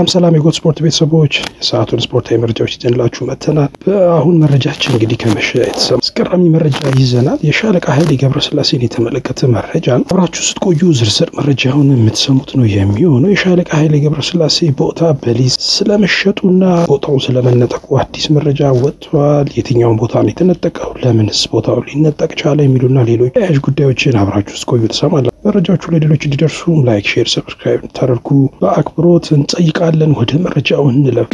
ሰላም የጎት ስፖርት ቤተሰቦች የሰዓቱን ስፖርታዊ መረጃዎች ይዘንላችሁ መጥተናል። በአሁን መረጃችን እንግዲህ ከመሸ የተሰማ አስገራሚ መረጃ ይዘናል። የሻለቃ ኃይሌ ገብረስላሴን የተመለከተ መረጃ ነው። አብራችሁ ስትቆዩ ዝርዝር መረጃውን የምትሰሙት ነው የሚሆነው። የሻለቃ ኃይሌ ገብረስላሴ ቦታ በሊዝ ስለመሸጡና ቦታውን ስለመነጠቁ አዲስ መረጃ ወጥቷል። የትኛውን ቦታ ነው የተነጠቀው፣ ለምንስ ቦታው ሊነጠቅ ቻለ የሚሉና ሌሎች ተያያዥ ጉዳዮችን አብራችሁ ስትቆዩ ትሰማላችሁ። መረጃዎቹ ለሌሎች እንዲደርሱ ላይክ፣ ሼር፣ ሰብስክራይብ ታደርጉ በአክብሮት እንጠይቃለን። ወደ መረጃው እንለፍ።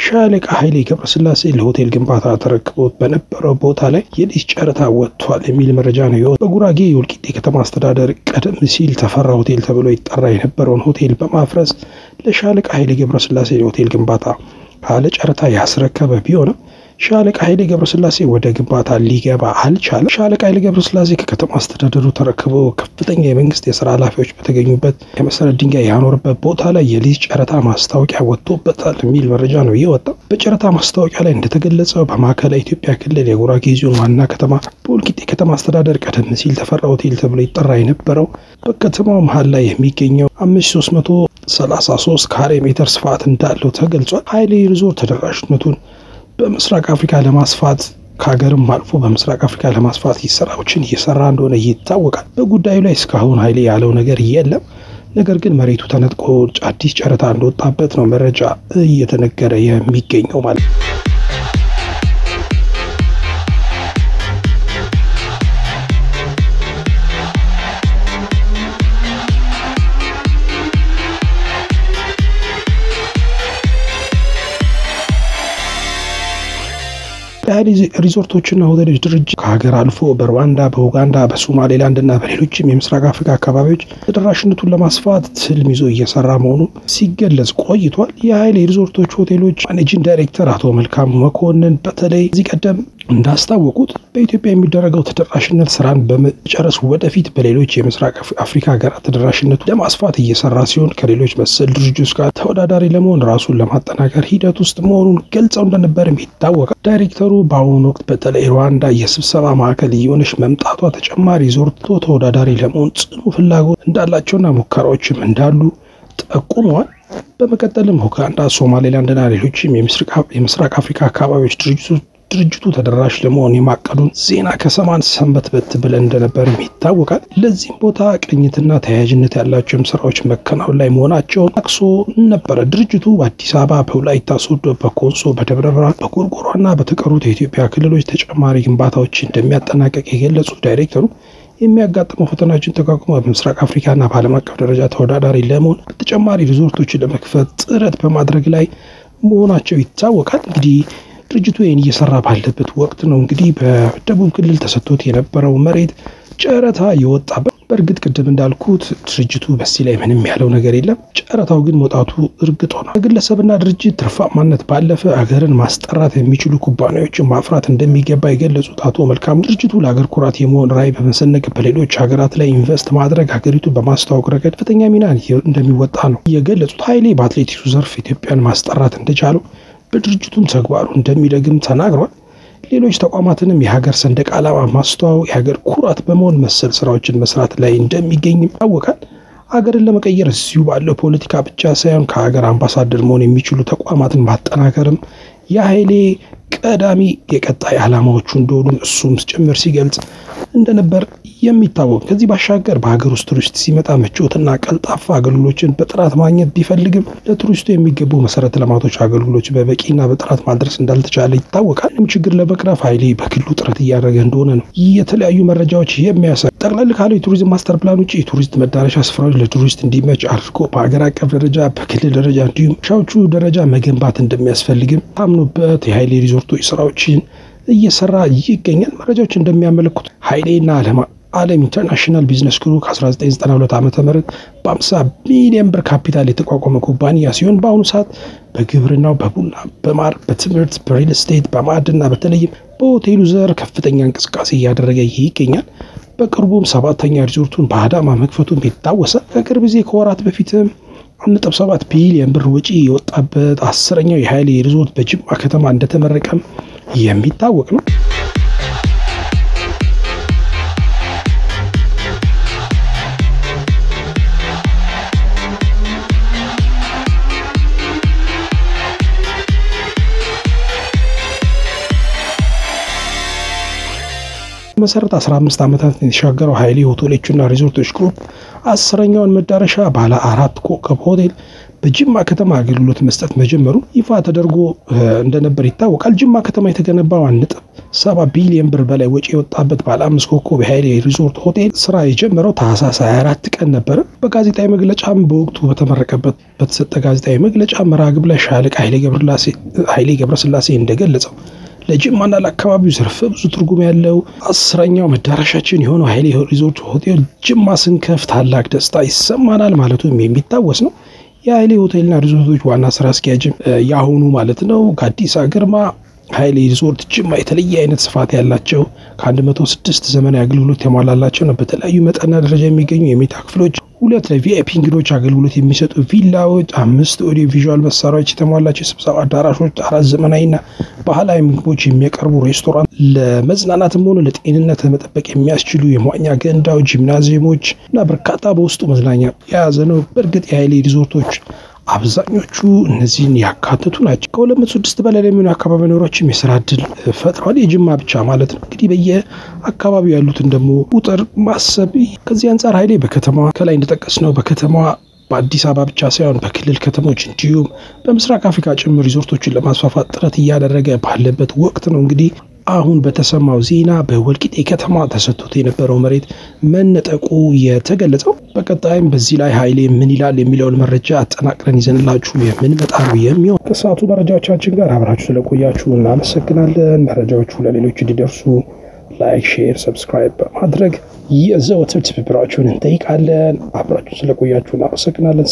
ሻለቃ ኃይሌ ገብረስላሴ ለሆቴል ግንባታ ተረክቦት በነበረው ቦታ ላይ የሊዝ ጨረታ ወጥቷል የሚል መረጃ ነው። በጉራጌ የወልቂጤ ከተማ አስተዳደር ቀደም ሲል ተፈራ ሆቴል ተብሎ ይጠራ የነበረውን ሆቴል በማፍረስ ለሻለቃ ኃይሌ ገብረስላሴ የሆቴል ግንባታ ካለ ጨረታ ያስረከበ ቢሆንም ሻለቃ ኃይሌ ገብረስላሴ ወደ ግንባታ ሊገባ አልቻለም። ሻለቃ ኃይሌ ገብረስላሴ ከከተማ አስተዳደሩ ተረክቦ ከፍተኛ የመንግስት የስራ ኃላፊዎች በተገኙበት የመሰረት ድንጋይ ያኖርበት ቦታ ላይ የሊዝ ጨረታ ማስታወቂያ ወጥቶበታል የሚል መረጃ ነው የወጣው። በጨረታ ማስታወቂያ ላይ እንደተገለጸው በማዕከላዊ ኢትዮጵያ ክልል የጉራጌ ዞን ዋና ከተማ በወልቂጤ ከተማ አስተዳደር ቀደም ሲል ተፈራ ሆቴል ተብሎ ይጠራ የነበረው በከተማው መሀል ላይ የሚገኘው 5333 ካሬ ሜትር ስፋት እንዳለው ተገልጿል። ኃይሌ ሪዞርት ተደራሽነቱን በምስራቅ አፍሪካ ለማስፋት ከሀገርም አልፎ በምስራቅ አፍሪካ ለማስፋት ስራዎችን እየሰራ እንደሆነ ይታወቃል። በጉዳዩ ላይ እስካሁን ኃይሌ ያለው ነገር የለም። ነገር ግን መሬቱ ተነጥቆ አዲስ ጨረታ እንደወጣበት ነው መረጃ እየተነገረ የሚገኘው ማለት ነው። ኃይሌ ሪዞርቶችና ሆቴሎች ድርጅት ከሀገር አልፎ በሩዋንዳ፣ በኡጋንዳ፣ በሶማሌላንድና በሌሎችም የምስራቅ አፍሪካ አካባቢዎች ተደራሽነቱን ለማስፋት ትልም ይዞ እየሰራ መሆኑ ሲገለጽ ቆይቷል። የኃይሌ ሪዞርቶች ሆቴሎች ማኔጂንግ ዳይሬክተር አቶ መልካሙ መኮንን በተለይ እዚህ ቀደም እንዳስታወቁት በኢትዮጵያ የሚደረገው ተደራሽነት ስራን በመጨረስ ወደፊት በሌሎች የምስራቅ አፍሪካ ሀገራት ተደራሽነቱ ለማስፋት እየሰራ ሲሆን ከሌሎች መሰል ድርጅቶች ጋር ተወዳዳሪ ለመሆን ራሱን ለማጠናከር ሂደት ውስጥ መሆኑን ገልጸው እንደነበርም ይታወቃል። ዳይሬክተሩ በአሁኑ ወቅት በተለይ ሩዋንዳ የስብሰባ ማዕከል እየሆነች መምጣቷ ተጨማሪ ዞርቶ ተወዳዳሪ ለመሆን ጽኑ ፍላጎት እንዳላቸውና ሙከራዎችም እንዳሉ ጠቁመዋል። በመቀጠልም ኡጋንዳ፣ ሶማሌላንድና ሌሎችም የምስራቅ አፍሪካ አካባቢዎች ድርጅቱ ተደራሽ ለመሆን የማቀዱን ዜና ከሰማን ሰንበትበት ብለን እንደነበርም ይታወቃል። ለዚህም ቦታ ቅኝትና ተያያዥነት ያላቸውም ስራዎች መከናወን ላይ መሆናቸውን ጠቅሶ ነበረ። ድርጅቱ በአዲስ አበባ፣ በወላይታ ሶዶ፣ በኮንሶ፣ በደብረ ብርሃን፣ በጎርጎራና በተቀሩት የኢትዮጵያ ክልሎች ተጨማሪ ግንባታዎች እንደሚያጠናቀቅ የገለጹት ዳይሬክተሩ የሚያጋጥመው ፈተናዎችን ተቋቁሞ በምስራቅ አፍሪካና በዓለም አቀፍ ደረጃ ተወዳዳሪ ለመሆን በተጨማሪ ሪዞርቶችን ለመክፈት ጥረት በማድረግ ላይ መሆናቸው ይታወቃል። እንግዲህ ድርጅቱ ይህን እየሰራ ባለበት ወቅት ነው እንግዲህ በደቡብ ክልል ተሰጥቶት የነበረው መሬት ጨረታ የወጣበት። በእርግጥ ቅድም እንዳልኩት ድርጅቱ በዚህ ላይ ምንም ያለው ነገር የለም። ጨረታው ግን መውጣቱ እርግጥ ሆኗል። ከግለሰብና ድርጅት ትርፋማነት ባለፈ አገርን ማስጠራት የሚችሉ ኩባንያዎችን ማፍራት እንደሚገባ የገለጹት አቶ መልካሙ ድርጅቱ ለሀገር ኩራት የመሆን ራዕይ በመሰነቅ በሌሎች ሀገራት ላይ ኢንቨስት ማድረግ ሀገሪቱን በማስተዋወቅ ረገድ ከፍተኛ ሚና እንደሚወጣ ነው የገለጹት። ኃይሌ በአትሌቲክሱ ዘርፍ ኢትዮጵያን ማስጠራት እንደቻለው በድርጅቱም ተግባሩ እንደሚደግም ተናግሯል። ሌሎች ተቋማትንም የሀገር ሰንደቅ ዓላማ ማስተዋወቅ የሀገር ኩራት በመሆን መሰል ስራዎችን መስራት ላይ እንደሚገኝም ይታወቃል። ሀገርን ለመቀየር እዚሁ ባለው ፖለቲካ ብቻ ሳይሆን ከሀገር አምባሳደር መሆን የሚችሉ ተቋማትን ማጠናከርም የኃይሌ ቀዳሚ የቀጣይ ዓላማዎቹ እንደሆኑ እሱም ጭምር ሲገልጽ እንደነበር የሚታወቅ። ከዚህ ባሻገር በሀገር ውስጥ ቱሪስት ሲመጣ ምቾትና ቀልጣፋ አገልግሎችን በጥራት ማግኘት ቢፈልግም ለቱሪስቱ የሚገቡ መሰረተ ልማቶች አገልግሎች በበቂና በጥራት ማድረስ እንዳልተቻለ ይታወቃል። ይህም ችግር ለመቅረፍ ኃይሌ በግሉ ጥረት እያደረገ እንደሆነ ነው የተለያዩ መረጃዎች የሚያሳይ። ጠቅለል ካለው የቱሪዝም ማስተር ፕላን ውጭ የቱሪስት መዳረሻ ስፍራዎች ለቱሪስት እንዲመች አድርጎ በሀገር አቀፍ ደረጃ፣ በክልል ደረጃ እንዲሁም ሻዎቹ ደረጃ መገንባት እንደሚያስፈልግም ታምኖበት የኃይሌ ሪዞርቶች ስራዎችን እየሰራ ይገኛል። መረጃዎች እንደሚያመለክቱ ኃይሌና ዓለም ኢንተርናሽናል ቢዝነስ ግሩፕ ከ1992 ዓ.ም በ50 ሚሊዮን ብር ካፒታል የተቋቋመ ኩባንያ ሲሆን በአሁኑ ሰዓት በግብርናው፣ በቡና፣ በማር፣ በትምህርት፣ በሪል ስቴት፣ በማዕድና በተለይም በሆቴሉ ዘር ከፍተኛ እንቅስቃሴ እያደረገ ይገኛል። በቅርቡም 7ኛ ሪዞርቱን በአዳማ መክፈቱን ይታወሳል። ከቅርብ ጊዜ ከወራት በፊትም 1.7 ቢሊዮን ብር ወጪ የወጣበት 10ኛው የኃይሌ ሪዞርት በጅማ ከተማ እንደተመረቀም የሚታወቅ ነው። መሰረት 15 ዓመታት የተሻገረው ኃይሌ ሆቴሎችና ሪዞርቶች ግሩፕ 10ኛውን መዳረሻ ባለ 4 ኮከብ ሆቴል በጅማ ከተማ አገልግሎት መስጠት መጀመሩ ይፋ ተደርጎ እንደነበር ይታወቃል። ጅማ ከተማ የተገነባው 1.7 ቢሊዮን ብር በላይ ወጪ የወጣበት ባለ 5 ኮከብ የኃይሌ ሪዞርት ሆቴል ስራ የጀመረው ታህሳስ 24 ቀን ነበር። በጋዜጣዊ መግለጫም በወቅቱ በተመረቀበት በተሰጠ ጋዜጣዊ መግለጫ መርሃ ግብር ላይ ሻለቃ ኃይሌ ገብረስላሴ እንደገለጸው ለጅማና ለአካባቢው ዘርፈ ብዙ ትርጉም ያለው 10ኛው መዳረሻችን የሆነው ኃይሌ ሪዞርት ሆቴል ጅማ ስንከፍት ታላቅ ደስታ ይሰማናል ማለቱም የሚታወስ ነው። የኃይሌ ሆቴልና ሪዞርቶች ዋና ስራ አስኪያጅ ያሁኑ ማለት ነው ጋዲሳ ግርማ ኃይሌ ሪዞርት ጅማ የተለየ አይነት ስፋት ያላቸው ከ106 ዘመናዊ አገልግሎት የተሟላላቸው ነው። በተለያዩ መጠንና ደረጃ የሚገኙ የሜታ ክፍሎች፣ 2 ለቪአይፒ እንግዶች አገልግሎት የሚሰጡ ቪላዎች፣ 5 ኦዲዮ ቪዥዋል መሳሪያዎች የተሟላቸው የስብሰባ አዳራሾች፣ 4 ዘመናዊና ባህላዊ ምግቦች የሚያቀርቡ ሬስቶራንት፣ ለመዝናናትም ሆነ ለጤንነት መጠበቅ የሚያስችሉ የመዋኛ ገንዳዎች፣ ጂምናዚየሞች እና በርካታ በውስጡ መዝናኛ የያዘ ነው። በእርግጥ የኃይሌ ሪዞርቶች አብዛኞቹ እነዚህን ያካተቱ ናቸው። ከ206 በላይ የሚሆኑ አካባቢ ነዋሪዎችም የስራ ዕድል ፈጥረዋል። የጅማ ብቻ ማለት ነው። እንግዲህ በየአካባቢው ያሉትን ደግሞ ቁጥር ማሰብ ከዚህ አንጻር ኃይሌ በከተማዋ ከላይ እንደጠቀስነው በከተማዋ በአዲስ አበባ ብቻ ሳይሆን በክልል ከተሞች እንዲሁም በምስራቅ አፍሪካ ጭምር ሪዞርቶችን ለማስፋፋት ጥረት እያደረገ ባለበት ወቅት ነው እንግዲህ አሁን በተሰማው ዜና በወልቂጤ ከተማ ተሰጥቶት የነበረው መሬት መነጠቁ የተገለጸው። በቀጣይም በዚህ ላይ ኃይሌ ምን ይላል የሚለውን መረጃ አጠናቅረን ይዘንላችሁ የምንመጣ ነው የሚሆን። ከሰዓቱ መረጃዎቻችን ጋር አብራችሁ ስለቆያችሁ እናመሰግናለን። መረጃዎቹ ለሌሎች እንዲደርሱ ላይክ፣ ሼር፣ ሰብስክራይብ በማድረግ የዘወትር ትብብራችሁን እንጠይቃለን። አብራችሁ ስለቆያችሁ እናመሰግናለን።